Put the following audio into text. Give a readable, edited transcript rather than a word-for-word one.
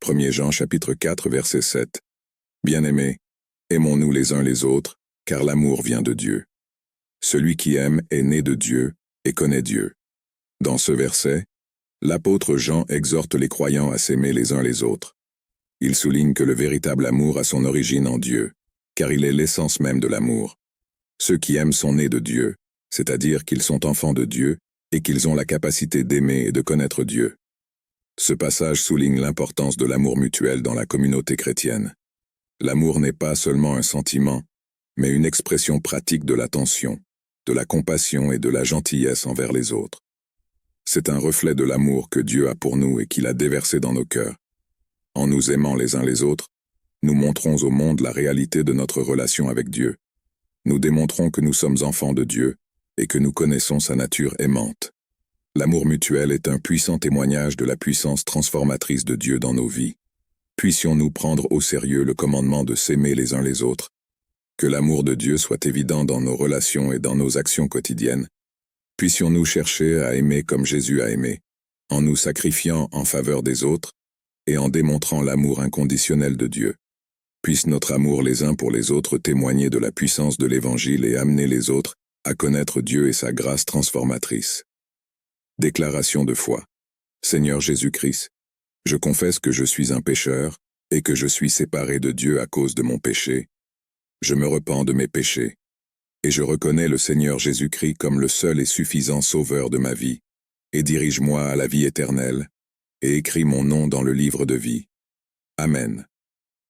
1er Jean chapitre 4 verset 7. Bien-aimés, aimons-nous les uns les autres, car l'amour vient de Dieu. Celui qui aime est né de Dieu et connaît Dieu. Dans ce verset, l'apôtre Jean exhorte les croyants à s'aimer les uns les autres. Il souligne que le véritable amour a son origine en Dieu, car il est l'essence même de l'amour. Ceux qui aiment sont nés de Dieu, c'est-à-dire qu'ils sont enfants de Dieu et qu'ils ont la capacité d'aimer et de connaître Dieu. Ce passage souligne l'importance de l'amour mutuel dans la communauté chrétienne. L'amour n'est pas seulement un sentiment, mais une expression pratique de l'attention, de la compassion et de la gentillesse envers les autres. C'est un reflet de l'amour que Dieu a pour nous et qu'il a déversé dans nos cœurs. En nous aimant les uns les autres, nous montrons au monde la réalité de notre relation avec Dieu. Nous démontrons que nous sommes enfants de Dieu et que nous connaissons sa nature aimante. L'amour mutuel est un puissant témoignage de la puissance transformatrice de Dieu dans nos vies. Puissions-nous prendre au sérieux le commandement de s'aimer les uns les autres. Que l'amour de Dieu soit évident dans nos relations et dans nos actions quotidiennes. Puissions-nous chercher à aimer comme Jésus a aimé, en nous sacrifiant en faveur des autres et en démontrant l'amour inconditionnel de Dieu. Puisse notre amour les uns pour les autres témoigner de la puissance de l'Évangile et amener les autres à connaître Dieu et sa grâce transformatrice. Déclaration de foi. Seigneur Jésus-Christ, je confesse que je suis un pécheur et que je suis séparé de Dieu à cause de mon péché. Je me repens de mes péchés et je reconnais le Seigneur Jésus-Christ comme le seul et suffisant sauveur de ma vie, et dirige-moi à la vie éternelle, et écris mon nom dans le livre de vie. Amen.